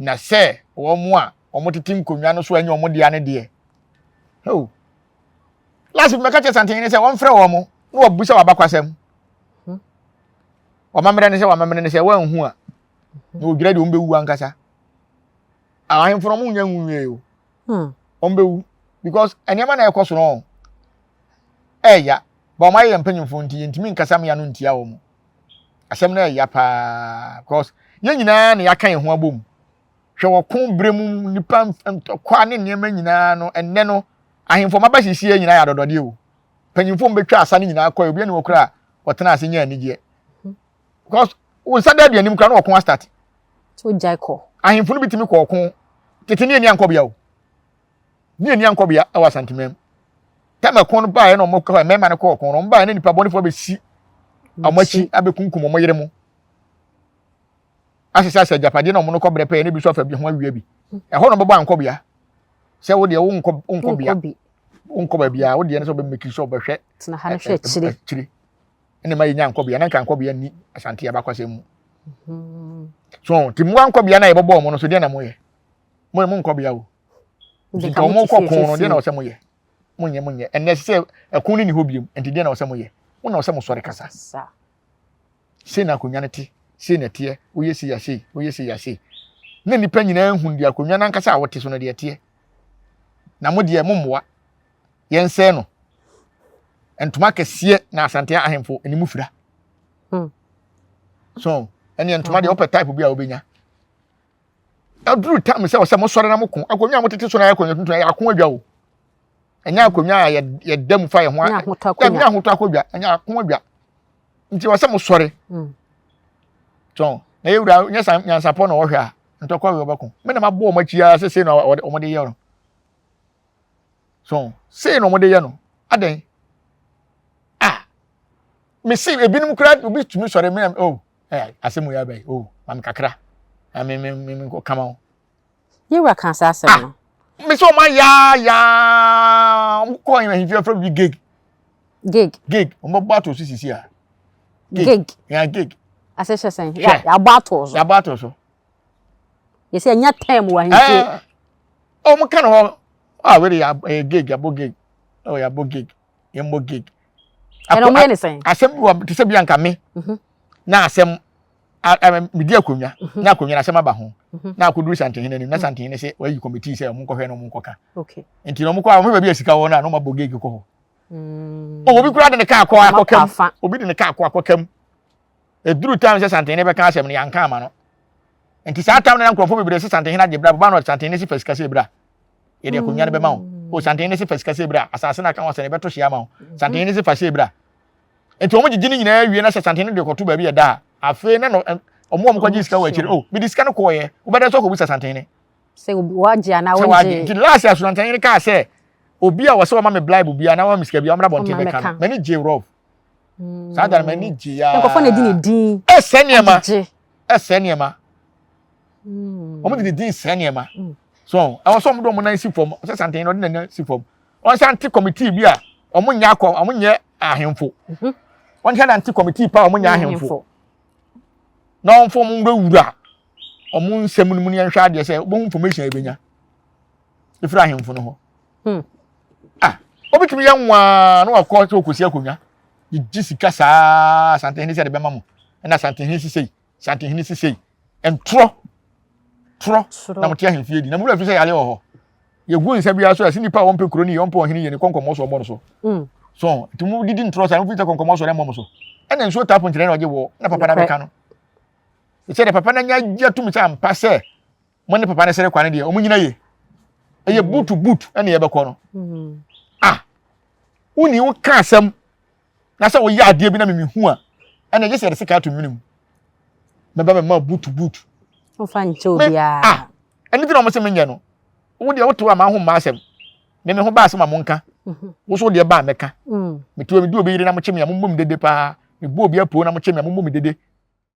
na se wo mo a omo tetim konwa no so anya omo dia ne de oh last me catch something ni say won frɛ wo mo no obusa wa bakwasam wa mamre ne say wan hu a no odwira de ombewu ankasa ahin from mu nya nwuye o ombewu because anyama na ekoso no ya ba ma ye mpanyimfo nti ntimi nkasam ya no ntia wo mo asem na ya pa because ye nyina na yakan ho abom hwe wo kon brem nipa kwa ne nyema nyina no enne no ahemfo maba hihie nyina ya dodode o panyimfo mbetwa asa ne nyina akwa obi ne wokura wotena ase nya anigye because wo sada aduanim kra no wokon start so jaiko ahemfo no bitimi ko okon tete ne ani ankobia o ne ani ankobia awa santimem tama kon ba ye no mo ka mema ne ko okon no ba ne nipa bonifo be si amachi abekunkum mo yere mu asesa japade na mo no ko brepe ne bi so afa bi ho awia bi ho no baba ankobia se wo de wo nkobia unkoba bia wo de ne so be make sure be hwe tena ha ne hwe chiri ene ma yenya nkobia na nka nkobia ni asante ya bakwase mu so timu nkobia na ye bobo mo no so de na mo ye mo nkobia wo nti mo ko kon no de na wo se mo ye munye enne se ekun ni hobiem enti de na wo se mo ye wo na wo se mo sore kasa se na akonya ne ti se na tie wo yesi ya se na nipa nyina hu ndi akonya na nkasa a wote so no de tie na mo de mommoa yense no entuma kese na asante ahemfo enimu fira so eni entuma de open type bia obenya aduru time se wo se mo sore na mo ko akonya mo tete so na akonya tuntun ya ko adwa o enya akonya ya dam fa ye ho enya hoto akodwa enya akon adwa nti wo se mo sore so na yewura nya sapo na wo hwe a ntokwa we obako me na mabo o machia se na o de ye no so say no mo de ye no aden me see ebinim kra obi tumi sore me oh asemu ya bai oh mam kakra me ko kama yewura kan sa asem no me so ma ya ko yin hifia from big gig o mo bato sisi a gig aseshe sen ya bato so yesi anya time wa hinje o mo kan ho we ya gig ya bo gig oh ya bo gig yembo gig eno mo ne sen asem wa te se bia nka me na asem media akonwa na akonwa na asem aba ho na akoduru santen nanim na santen ne se wayi committee se mo nkɔhwɛ no mo nkɔka okay enti no mo kwa mo ba bia sika wo na no mabo gig ko ho obi kura de ne ka akɔkam obi de ne ka akɔkam eduru time se santen ne be ka asem ne yanka ama no enti sa time na nkrɔfo bebre se santen na de bra ba no santen ne se fasika se bra ye de akonwa ne be ma wo o santen ne se fasika se bra asase na ka wo se ne beto hia ma wo santen ne se fasika bra enti omo gigi ni nyina wie na se santen ne de kɔto ba bi da afi na no omo kwaji sika wa akiri oh bi disika no ko ye wo beda so ko bi santen ne se waji ana wonje nti last year santen ne ka se obi a wo se wo ma me blibe bi ana wa misika bi amra bonte be kan mani je rough sada mani je ya nkofo na di ne din eseniema omo di din seniema so I was some do mo na si form se santen no de na si form on santi committee bi a omo nya akọ omo nye ahemfo on nya anti committee pa omo nya ahemfo na on form ngbe wura omo nsem no mu ne nhwa ade se bo information ebenya ifra ahemfo no ho obitumi ya nwa no akọ so kosi akonwa yisika saa santen ni se de be mamo na santen ni sisei entro na motia hemfie di na mu lafi se yale wo ho ye gu nsa bia so asini pa won pe kroni yon pe ohini ye ne konkomo so obo so so tumu didi ntro sa mu fi te konkomo so le mom so ena nso tap ntire na oje wo na papa na beka no se de papa na nya gya tumi sa mpa se mo ne papa na sere kwane de o munyina ye eye boot ena ye beko no uni wo ka asem na se wo ya ade bi na me hu a ena je se de sika to minim me ba me ma boot o fanche obia eni ti na mo se menye no wo de wo to ama ho ma asem me ho ba asem ma mo nka wo so de ba meka me to me di obi yire na mo chemi ya mo mbom dede pa me bo obi apo na mo chemi ya mo mbom dede